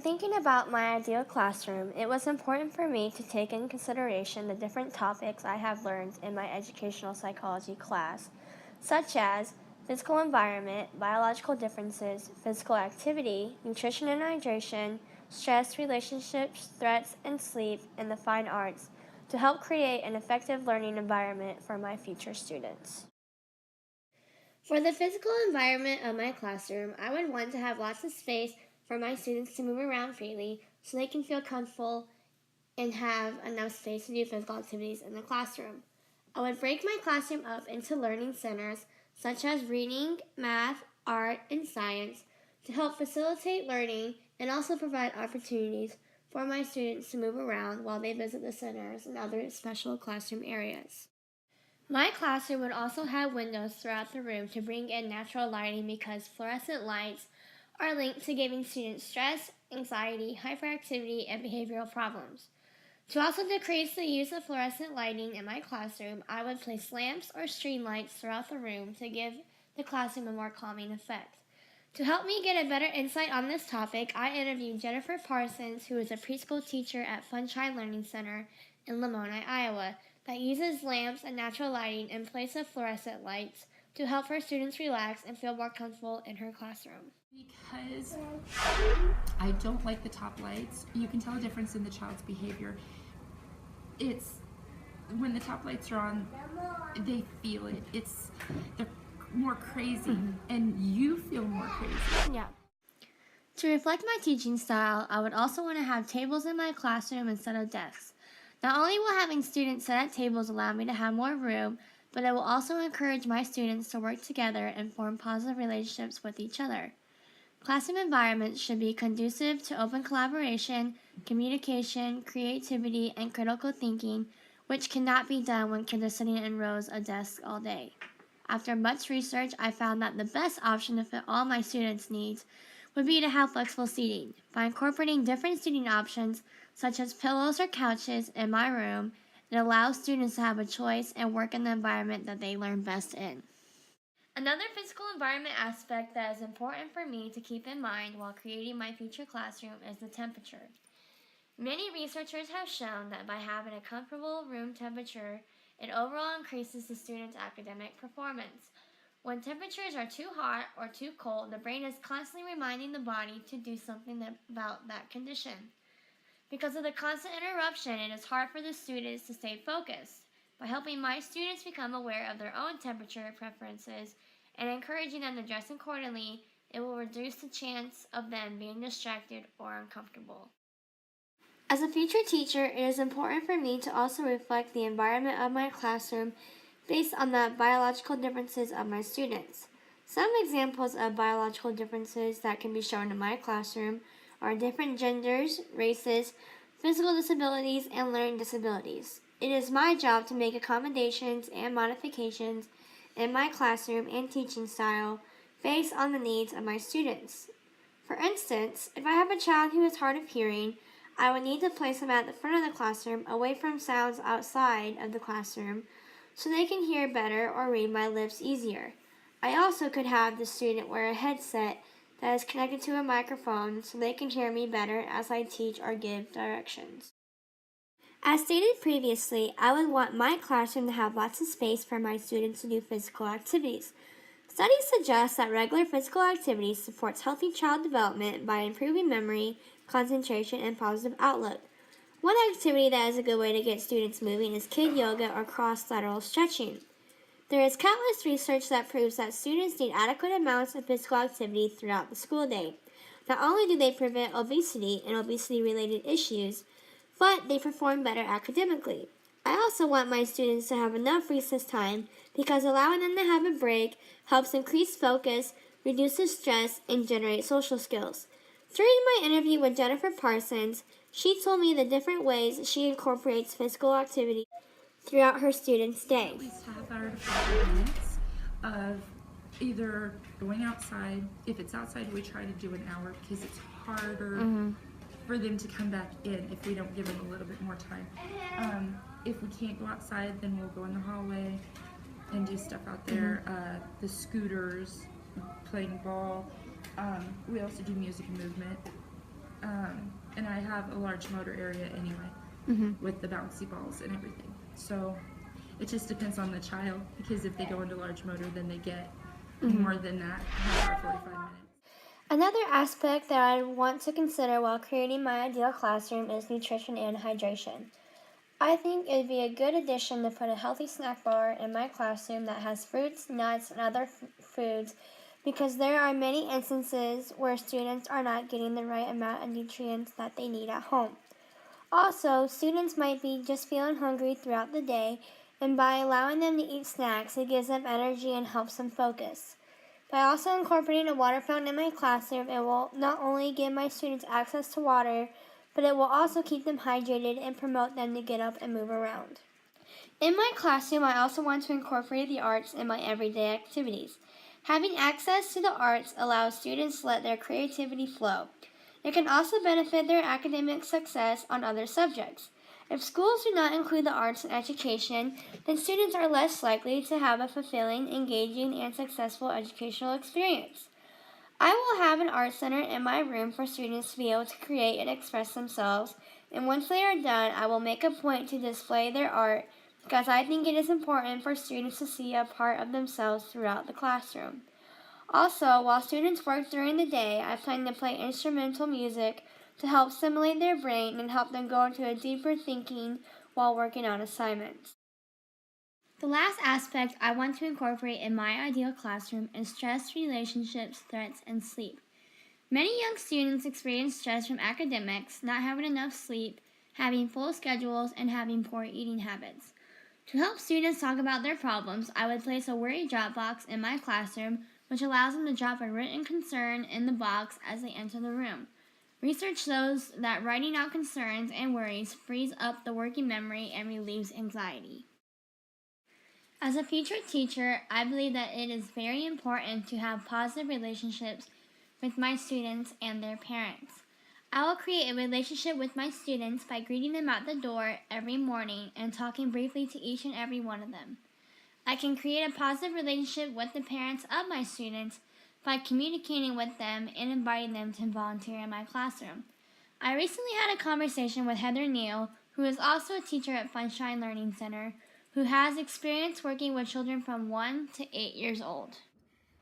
thinking about my ideal classroom, it was important for me to take in consideration the different topics I have learned in my educational psychology class, such as physical environment, biological differences, physical activity, nutrition and hydration, stress, relationships, threats, and sleep, and the fine arts, to help create an effective learning environment for my future students. For the physical environment of my classroom, I would want to have lots of space for my students to move around freely so they can feel comfortable and have enough space to do physical activities in the classroom. I would break my classroom up into learning centers such as reading, math, art, and science to help facilitate learning and also provide opportunities for my students to move around while they visit the centers and other special classroom areas. My classroom would also have windows throughout the room to bring in natural lighting because fluorescent lights are linked to giving students stress, anxiety, hyperactivity, and behavioral problems. To also decrease the use of fluorescent lighting in my classroom, I would place lamps or string lights throughout the room to give the classroom a more calming effect. To help me get a better insight on this topic, I interviewed Jennifer Parsons, who is a preschool teacher at Funshine Learning Center in Lamoni, Iowa, that uses lamps and natural lighting in place of fluorescent lights to help her students relax and feel more comfortable in her classroom. Because I don't like the top lights, you can tell a difference in the child's behavior. It's when the top lights are on, they feel it. They're more crazy, and you feel more crazy. Yeah. To reflect my teaching style, I would also want to have tables in my classroom instead of desks. Not only will having students sit at tables allow me to have more room, but it will also encourage my students to work together and form positive relationships with each other. Classroom environments should be conducive to open collaboration, communication, creativity, and critical thinking, which cannot be done when kids are sitting in rows of desks all day. After much research, I found that the best option to fit all my students' needs would be to have flexible seating. By incorporating different seating options, such as pillows or couches, in my room, it allows students to have a choice and work in the environment that they learn best in. Another physical environment aspect that is important for me to keep in mind while creating my future classroom is the temperature. Many researchers have shown that by having a comfortable room temperature, it overall increases the student's academic performance. When temperatures are too hot or too cold, the brain is constantly reminding the body to do something about that condition. Because of the constant interruption, it is hard for the students to stay focused. By helping my students become aware of their own temperature preferences and encouraging them to dress accordingly, it will reduce the chance of them being distracted or uncomfortable. As a future teacher, it is important for me to also reflect the environment of my classroom based on the biological differences of my students. Some examples of biological differences that can be shown in my classroom are different genders, races, physical disabilities, and learning disabilities. It is my job to make accommodations and modifications in my classroom and teaching style based on the needs of my students. For instance, if I have a child who is hard of hearing, I would need to place them at the front of the classroom away from sounds outside of the classroom so they can hear better or read my lips easier. I also could have the student wear a headset that is connected to a microphone so they can hear me better as I teach or give directions. As stated previously, I would want my classroom to have lots of space for my students to do physical activities. Studies suggest that regular physical activity supports healthy child development by improving memory, concentration, and positive outlook. One activity that is a good way to get students moving is kid yoga or cross-lateral stretching. There is countless research that proves that students need adequate amounts of physical activity throughout the school day. Not only do they prevent obesity and obesity-related issues, but they perform better academically. I also want my students to have enough recess time because allowing them to have a break helps increase focus, reduces stress, and generate social skills. During my interview with Jennifer Parsons, she told me the different ways she incorporates physical activity throughout her students' day. At least half hour to 45 minutes of either going outside. If it's outside, we try to do an hour because it's harder for them to come back in if we don't give them a little bit more time. If we can't go outside, then we'll go in the hallway and do stuff out there. The scooters, playing ball. We also do music and movement. And I have a large motor area anyway with the bouncy balls and everything. So it just depends on the child, because if they go into large motor, then they get more than that, half hour, 45 minutes. Another aspect that I want to consider while creating my ideal classroom is nutrition and hydration. I think it would be a good addition to put a healthy snack bar in my classroom that has fruits, nuts, and other foods, because there are many instances where students are not getting the right amount of nutrients that they need at home. Also, students might be just feeling hungry throughout the day, and by allowing them to eat snacks, it gives them energy and helps them focus. By also incorporating a water fountain in my classroom, it will not only give my students access to water, but it will also keep them hydrated and promote them to get up and move around. In my classroom, I also want to incorporate the arts in my everyday activities. Having access to the arts allows students to let their creativity flow. It can also benefit their academic success on other subjects. If schools do not include the arts in education, then students are less likely to have a fulfilling, engaging, and successful educational experience. I will have an art center in my room for students to be able to create and express themselves, and once they are done, I will make a point to display their art because I think it is important for students to see a part of themselves throughout the classroom. Also, while students work during the day, I plan to play instrumental music to help stimulate their brain and help them go into a deeper thinking while working on assignments. The last aspect I want to incorporate in my ideal classroom is stress, relationships, threats, and sleep. Many young students experience stress from academics, not having enough sleep, having full schedules, and having poor eating habits. To help students talk about their problems, I would place a worry drop box in my classroom, which allows them to drop a written concern in the box as they enter the room. Research shows that writing out concerns and worries frees up the working memory and relieves anxiety. As a future teacher, I believe that it is very important to have positive relationships with my students and their parents. I will create a relationship with my students by greeting them at the door every morning and talking briefly to each and every one of them. I can create a positive relationship with the parents of my students by communicating with them and inviting them to volunteer in my classroom. I recently had a conversation with Heather Neal, who is also a teacher at Funshine Learning Center, who has experience working with children from 1 to 8 years old.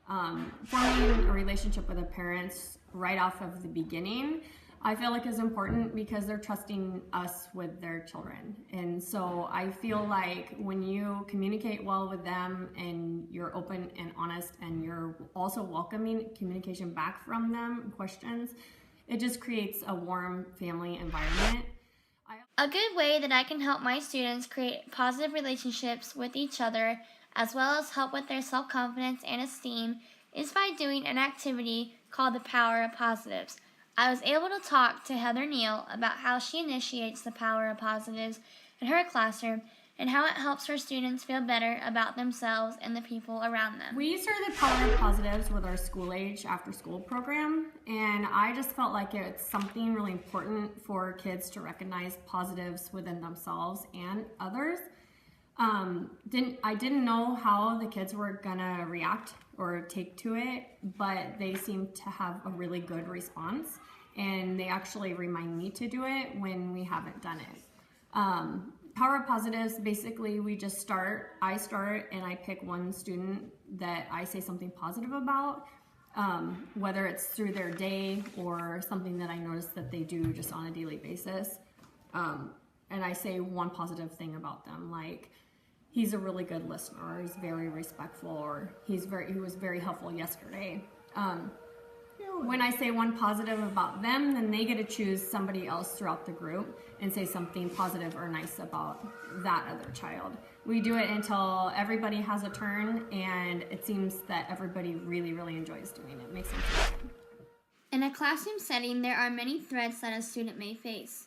Forming a relationship with the parents right off of the beginning, I feel like is important because they're trusting us with their children. And so I feel like when you communicate well with them and you're open and honest and you're also welcoming communication back from them, questions, it just creates a warm family environment. A good way that I can help my students create positive relationships with each other, as well as help with their self-confidence and esteem, is by doing an activity called the Power of Positives. I was able to talk to Heather Neal about how she initiates the Power of Positives in her classroom and how it helps her students feel better about themselves and the people around them. We started the Power of Positives with our school age after school program, and I just felt like it's something really important for kids to recognize positives within themselves and others. I didn't know how the kids were gonna react or take to it, but they seemed to have a really good response, and they actually remind me to do it when we haven't done it. Power of Positives, basically I start and I pick one student that I say something positive about, whether it's through their day or something that I notice that they do just on a daily basis. And I say one positive thing about them, like he's a really good listener, he's very respectful, or he was very helpful yesterday. When I say one positive about them, then they get to choose somebody else throughout the group and say something positive or nice about that other child. We do it until everybody has a turn, and it seems that everybody really, really enjoys doing it. It makes them feel good. In a classroom setting, there are many threats that a student may face,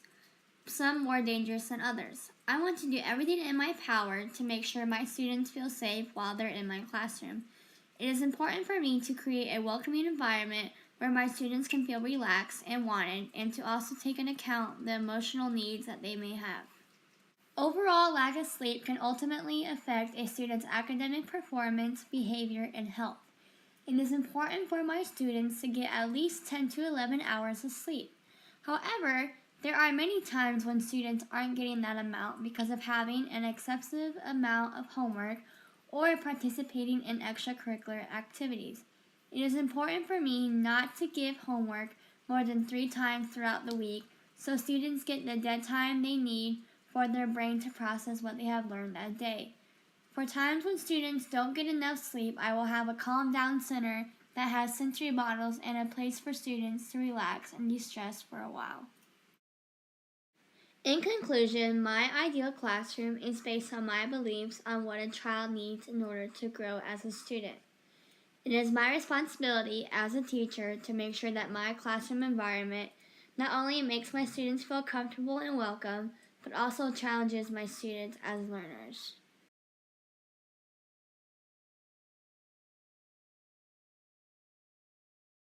some more dangerous than others. I want to do everything in my power to make sure my students feel safe while they're in my classroom. It is important for me to create a welcoming environment where my students can feel relaxed and wanted, and to also take into account the emotional needs that they may have. Overall, lack of sleep can ultimately affect a student's academic performance, behavior, and health. It is important for my students to get at least 10 to 11 hours of sleep. However, there are many times when students aren't getting that amount because of having an excessive amount of homework or participating in extracurricular activities. It is important for me not to give homework more than 3 times throughout the week so students get the dead time they need for their brain to process what they have learned that day. For times when students don't get enough sleep, I will have a calm down center that has sensory bottles and a place for students to relax and de-stress for a while. In conclusion, my ideal classroom is based on my beliefs on what a child needs in order to grow as a student. It is my responsibility as a teacher to make sure that my classroom environment not only makes my students feel comfortable and welcome, but also challenges my students as learners.